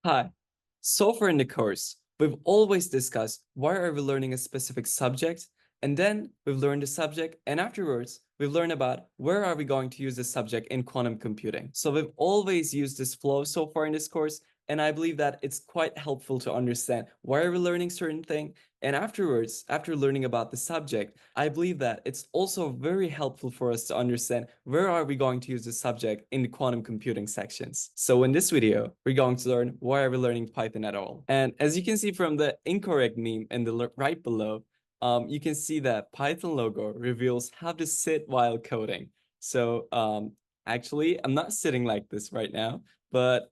Hi. So far in the course, we've always discussed why are we learning a specific subject, and then we've learned the subject, and afterwards, we've learned about where are we going to use this subject in quantum computing. So we've always used this flow so far in this course, and I believe that it's quite helpful to understand why are we learning certain thing, and afterwards, after learning about the subject, I believe that it's also very helpful for us to understand where are we going to use the subject in the quantum computing sections. So in this video, we're going to learn why are we learning Python at all. And as you can see from the incorrect meme in the right below, you can see that Python logo reveals how to sit while coding. So actually, I'm not sitting like this right now. But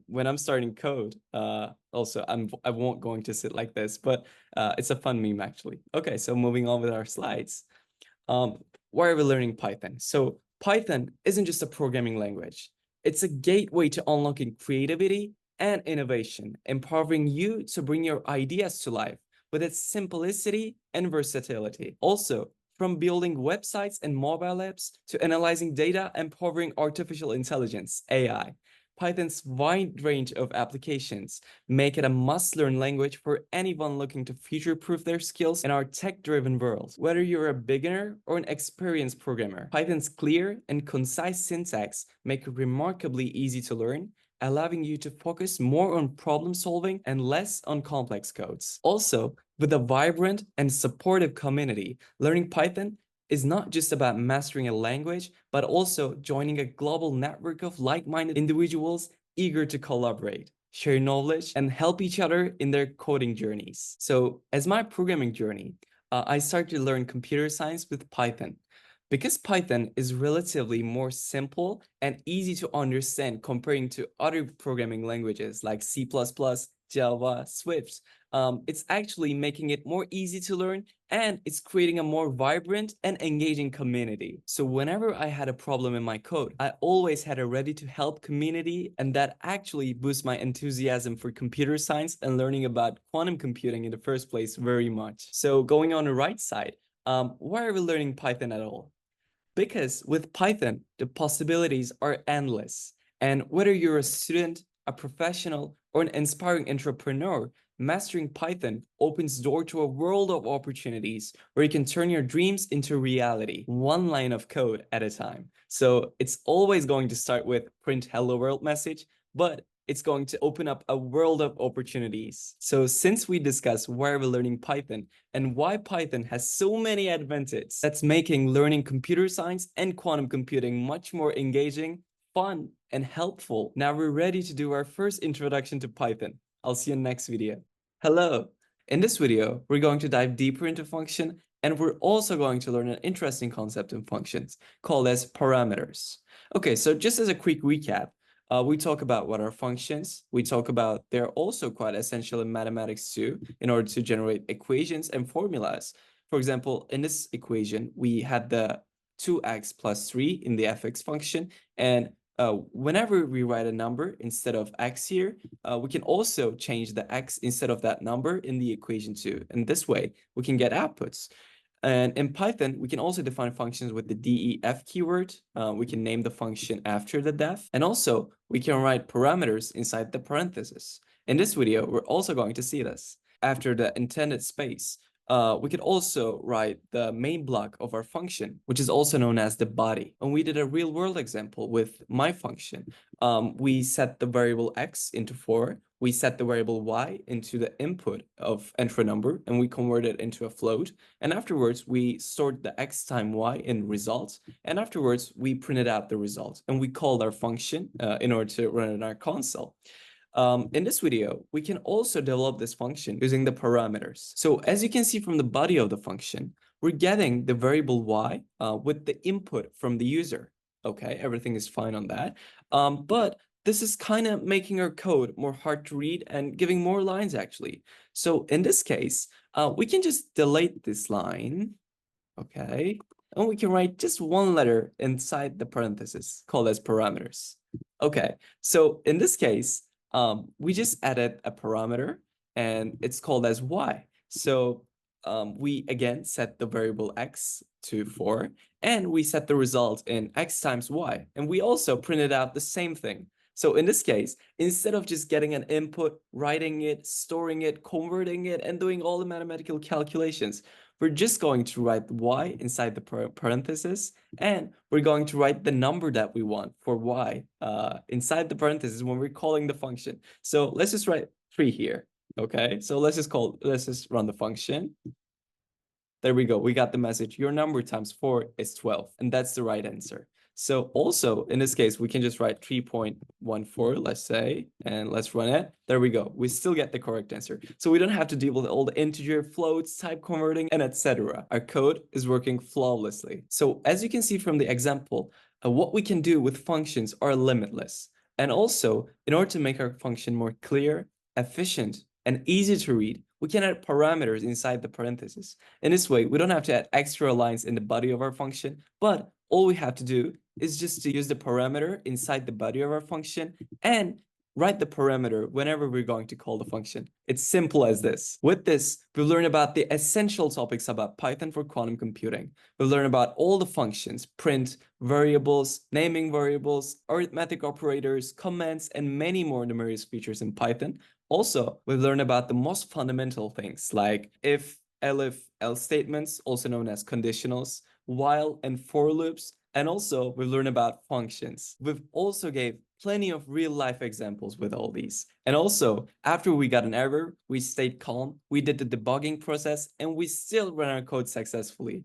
when I'm starting code, also I won't going to sit like this, but it's a fun meme actually. Okay, so moving on with our slides. Why are we learning Python? So Python isn't just a programming language. It's a gateway to unlocking creativity and innovation, empowering you to bring your ideas to life with its simplicity and versatility. Also, from building websites and mobile apps to analyzing data and powering artificial intelligence, AI. Python's wide range of applications make it a must-learn language for anyone looking to future-proof their skills in our tech-driven world. Whether you're a beginner or an experienced programmer, Python's clear and concise syntax make it remarkably easy to learn, allowing you to focus more on problem solving and less on complex codes. Also, with a vibrant and supportive community, learning Python is not just about mastering a language, but also joining a global network of like-minded individuals eager to collaborate, share knowledge, and help each other in their coding journeys. So as my programming journey, I started to learn computer science with Python. Because Python is relatively more simple and easy to understand comparing to other programming languages like C++, Java, Swift, it's actually making it more easy to learn, and it's creating a more vibrant and engaging community. So whenever I had a problem in my code, I always had a ready to help community, and that actually boosts my enthusiasm for computer science and learning about quantum computing in the first place very much. So going on the right side, why are we learning Python at all? Because with Python, the possibilities are endless. And whether you're a student, a professional, or an inspiring entrepreneur, mastering Python opens door to a world of opportunities where you can turn your dreams into reality, one line of code at a time. So it's always going to start with print hello world message, but it's going to open up a world of opportunities. So since we discussed why we're learning Python and why Python has so many advantages, that's making learning computer science and quantum computing much more engaging, fun, and helpful. Now we're ready to do our first introduction to Python. I'll see you in the next video. Hello. In this video, we're going to dive deeper into function, and we're also going to learn an interesting concept in functions called as parameters. Okay, so just as a quick recap, we talk about what are functions. We talk about they're also quite essential in mathematics too, in order to generate equations and formulas. For example, in this equation, we had the 2x plus 3 in the fx function. And whenever we write a number instead of x here, we can also change the x instead of that number in the equation too. And this way, we can get outputs. And in Python, we can also define functions with the def keyword. We can name the function after the def. And also, we can write parameters inside the parentheses. In this video, we're also going to see this. After the intended space, we could also write the main block of our function, which is also known as the body. And we did a real world example with my function. We set the variable x into 4. We set the variable y into the input of enter number, and we convert it into a float. And afterwards, we stored the x times y in results. And afterwards, we printed out the result. And we called our function in order to run it in our console. In this video, we can also develop this function using the parameters. So as you can see from the body of the function, we're getting the variable y with the input from the user. Okay, everything is fine on that. But this is kind of making our code more hard to read and giving more lines actually. So in this case, we can just delete this line. Okay, and we can write just one letter inside the parentheses called as parameters. Okay, so in this case, we just added a parameter and it's called as y. So we again set the variable x to 4 and we set the result in x times y. And we also printed out the same thing. So in this case, instead of just getting an input, writing it, storing it, converting it, and doing all the mathematical calculations, we're just going to write y inside the parenthesis, and we're going to write the number that we want for y inside the parenthesis when we're calling the function. So let's just write 3 here. Okay, so let's just run the function. There we go. We got the message. Your number times 4 is 12. And that's the right answer. So also, in this case, we can just write 3.14, let's say, and let's run it. There we go. We still get the correct answer. So we don't have to deal with all the integer floats, type converting, and etc. Our code is working flawlessly. So as you can see from the example, what we can do with functions are limitless. And also, in order to make our function more clear, efficient, and easy to read, we can add parameters inside the parentheses. In this way, we don't have to add extra lines in the body of our function, but all we have to do is just to use the parameter inside the body of our function and write the parameter whenever we're going to call the function. It's simple as this. With this, we've learned about the essential topics about Python for quantum computing. We've learned about all the functions, print, variables, naming variables, arithmetic operators, comments, and many more numerous features in Python. Also, we've learned about the most fundamental things like if, elif, else statements, also known as conditionals, while and for loops, and also we've learned about functions. We've also gave plenty of real life examples with all these. And also, after we got an error, we stayed calm, we did the debugging process, and we still ran our code successfully.